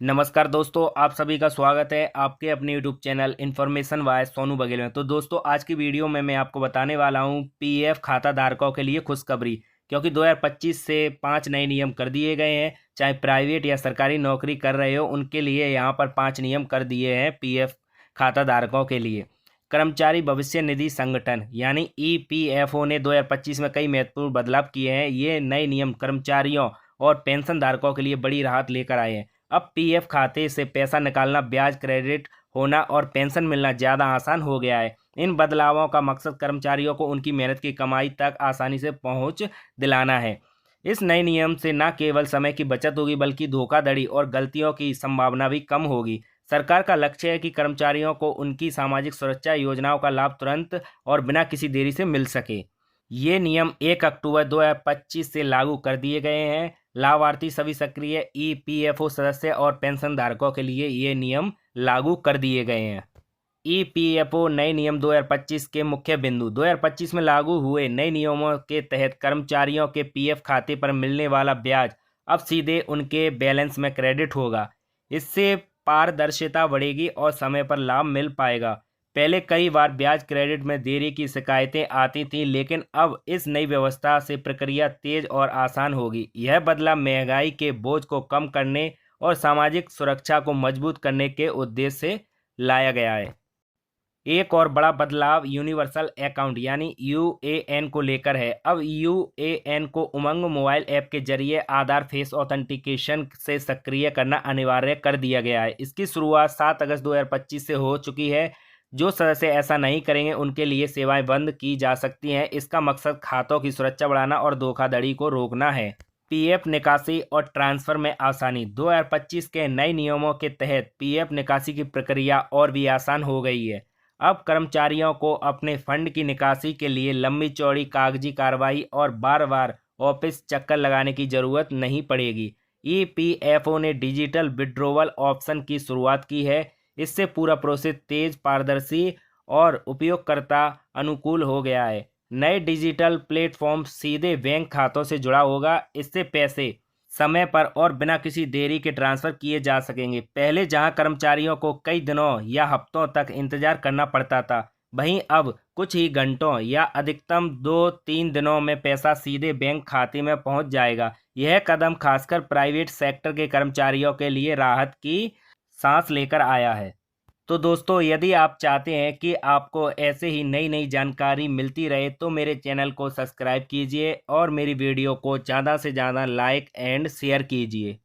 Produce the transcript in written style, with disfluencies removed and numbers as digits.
नमस्कार दोस्तों, आप सभी का स्वागत है आपके अपने यूट्यूब चैनल इन्फॉर्मेशन वाय सोनू बघेल में। तो दोस्तों, आज की वीडियो में मैं आपको बताने वाला हूं पीएफ खाता धारकों के लिए खुशखबरी, क्योंकि 2025 से 5 नए नियम कर दिए गए हैं। चाहे प्राइवेट या सरकारी नौकरी कर रहे हो, उनके लिए यहां पर 5 नियम कर दिए हैं पीएफ खाता धारकों के लिए। कर्मचारी भविष्य निधि संगठन यानी ईपीएफओ ने 2025 में कई महत्वपूर्ण बदलाव किए हैं। ये नए नियम कर्मचारियों और पेंशन धारकों के लिए बड़ी राहत लेकर आए हैं। अब पीएफ खाते से पैसा निकालना, ब्याज क्रेडिट होना और पेंशन मिलना ज़्यादा आसान हो गया है। इन बदलावों का मकसद कर्मचारियों को उनकी मेहनत की कमाई तक आसानी से पहुंच दिलाना है। इस नए नियम से न केवल समय की बचत होगी, बल्कि धोखाधड़ी और गलतियों की संभावना भी कम होगी। सरकार का लक्ष्य है कि कर्मचारियों को उनकी सामाजिक सुरक्षा योजनाओं का लाभ तुरंत और बिना किसी देरी से मिल सके। ये नियम 1 अक्टूबर 2025 से लागू कर दिए गए हैं। लाभार्थी सभी सक्रिय ईपीएफओ सदस्य और पेंशन धारकों के लिए ये नियम लागू कर दिए गए हैं। ईपीएफओ नए नियम 2025 के मुख्य बिंदु। 2025 में लागू हुए नए नियमों के तहत कर्मचारियों के पीएफ खाते पर मिलने वाला ब्याज अब सीधे उनके बैलेंस में क्रेडिट होगा। इससे पारदर्शिता बढ़ेगी और समय पर लाभ मिल पाएगा। पहले कई बार ब्याज क्रेडिट में देरी की शिकायतें आती थीं, लेकिन अब इस नई व्यवस्था से प्रक्रिया तेज और आसान होगी। यह बदलाव महंगाई के बोझ को कम करने और सामाजिक सुरक्षा को मजबूत करने के उद्देश्य से लाया गया है। एक और बड़ा बदलाव यूनिवर्सल अकाउंट यानी यूएएन को लेकर है। अब यूएएन को उमंग मोबाइल ऐप के जरिए आधार फेस ऑथेंटिकेशन से सक्रिय करना अनिवार्य कर दिया गया है। इसकी शुरुआत 7 अगस्त 2025 से हो चुकी है। जो सदस्य ऐसा नहीं करेंगे, उनके लिए सेवाएं बंद की जा सकती हैं। इसका मकसद खातों की सुरक्षा बढ़ाना और धोखाधड़ी को रोकना है। पीएफ निकासी और ट्रांसफर में आसानी। 2025 के नए नियमों के तहत पीएफ निकासी की प्रक्रिया और भी आसान हो गई है। अब कर्मचारियों को अपने फंड की निकासी के लिए लंबी चौड़ी कागजी कार्रवाई और बार बार ऑफिस चक्कर लगाने की जरूरत नहीं पड़ेगी। ईपीएफओ ने डिजिटल विड्रॉवल ऑप्शन की शुरुआत की है। इससे पूरा प्रोसेस तेज, पारदर्शी और उपयोगकर्ता अनुकूल हो गया है। नए डिजिटल प्लेटफॉर्म सीधे बैंक खातों से जुड़ा होगा। इससे पैसे समय पर और बिना किसी देरी के ट्रांसफर किए जा सकेंगे। पहले जहां कर्मचारियों को कई दिनों या हफ्तों तक इंतजार करना पड़ता था, वहीं अब कुछ ही घंटों या अधिकतम 2-3 दिनों में पैसा सीधे बैंक खाते में पहुंच जाएगा। यह कदम खासकर प्राइवेट सेक्टर के कर्मचारियों के लिए राहत की सांस लेकर आया है। तो दोस्तों, यदि आप चाहते हैं कि आपको ऐसे ही नई नई जानकारी मिलती रहे, तो मेरे चैनल को सब्सक्राइब कीजिए और मेरी वीडियो को ज़्यादा से ज़्यादा लाइक एंड शेयर कीजिए।